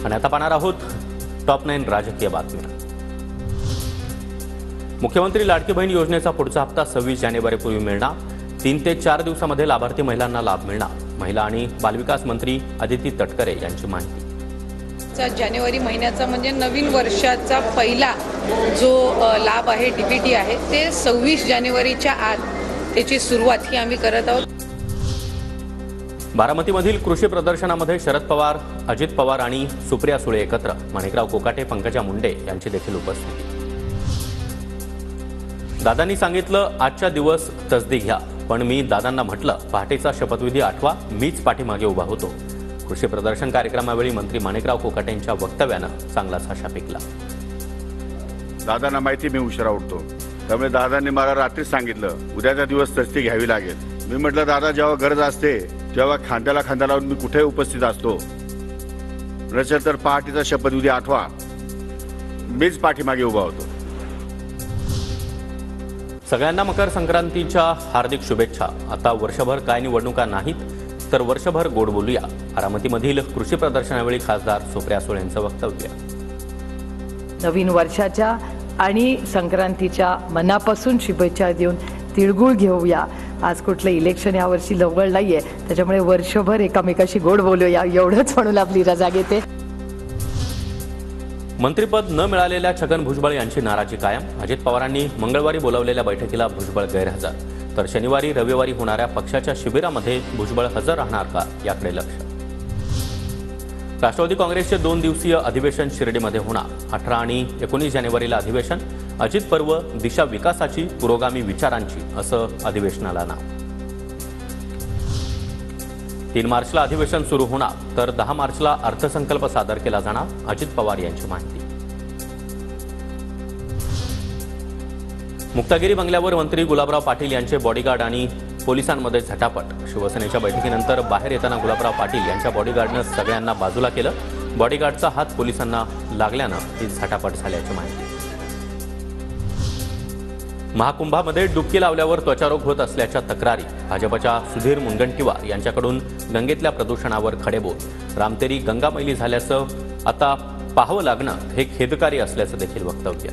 आणि आता पाहणार आहोत टॉप 9 राजकीय बातम्या। मुख्यमंत्री लाडकी बहीण योजनेचा पुढचा हप्ता 26 जानेवारीपूर्वी मिळणार। 3 ते 4 दिवसांमध्ये लाभार्थी महिलांना लाभ मिळणार। महिला आणि बालविकास मंत्री अदिती तटकरे यांची माहिती। जानेवारी महिन्याचा म्हणजे नवीन वर्षाचा पहिला जो लाभ आहे डीबीटी आहे ते 26 जानेवारीच्या आत त्याची सुरुवात ही आम्ही करत आहोत। बारामतीमधील कृषी प्रदर्शनामध्ये शरद पवार, अजित पवार आणि सुप्रिया सुळे एकत्र, माणिकराव कोकाटे, पंकजा मुंडे यांची देखील उपस्थिती। दादांनी सांगितलं आजचा दिवस तसदी घ्या, पण मी दादांना म्हटलं पहाटेचा शपथविधी आठवा, मीच पाठीमागे उभा होतो। कृषी प्रदर्शन कार्यक्रमावेळी मंत्री माणिकराव कोकाटे यांच्या वक्तव्यानं चांगलाच हशा पिकला। दादांना माहिती मी उशिरा उठतो, त्यामुळे दादांनी मला रात्री सांगितलं उद्याचा दिवस तसदी घ्यावी लागेल। मी म्हटलं दादा जेव्हा गरज असते तेव्हा खांद्याला खांदा लावून मी कुठे उपस्थित असतो, नसेल तर पहाटेचा शपथविधी आठवा, मीच पाठीमागे उभा होतो। सगळ्यांना मकर संक्रांतीच्या हार्दिक शुभेच्छा। आता वर्षभर काय निवडणुका नाहीत तर वर्षभर गोड बोलूया। बारामतीमधील कृषी प्रदर्शनावेळी खासदार सुप्रिया सुळे यांचं वक्तव्य। नवीन वर्षाच्या आणि संक्रांतीच्या मनापासून शुभेच्छा देऊन तिळगुळ घेऊया। आज कुठलं इलेक्शन यावर्षी जवळ नाहीये, त्याच्यामुळे वर्षभर एकामेकाशी गोड बोलूया एवढंच म्हणून आपली रजा घेते। मंत्रिपद न मिळालेल्या छगन भुजबळ यांची नाराजी कायम। अजित पवारांनी मंगळवारी बोलावलेल्या बैठकीला भुजबळ गैरहजर, तर शनिवारी रविवारी होणाऱ्या पक्षाच्या शिबिरामध्ये भुजबळ हजर राहणार का याकडे लक्ष। राष्ट्रवादी काँग्रेसचे 2 दिवसीय अधिवेशन शिर्डीमध्ये होणार। 18 आणि 19 जानेवारीला अधिवेशन। अजित पर्व, दिशा विकासाची, पुरोगामी विचारांची असं अधिवेशनाला नाव। 3 मार्चला अधिवेशन सुरू होणार, तर 10 मार्चला अर्थसंकल्प सादर केला जाणार, अजित पवार यांची माहिती। मुक्तागिरी बंगल्यावर मंत्री गुलाबराव पाटील यांचे बॉडीगार्ड आणि पोलिसांमध्ये झटापट। शिवसेनेच्या बैठकीनंतर बाहेर येताना गुलाबराव पाटील यांच्या बॉडीगार्डनं सगळ्यांना बाजूला केलं। बॉडीगार्डचा हात पोलिसांना लागल्यानं ही झटापट झाल्याची माहिती। महाकुंभामध्ये डुबकी लावल्यावर त्वचारोग होत असल्याच्या तक्रारी। भाजपच्या सुधीर मुनगंटीवार यांच्याकडून गंगेतल्या प्रदूषणावर खडेबोल। रामतेरी गंगामैली झाल्याचं आता पाहावं लागणं हे खेदकारी असल्याचं देखील वक्तव्य।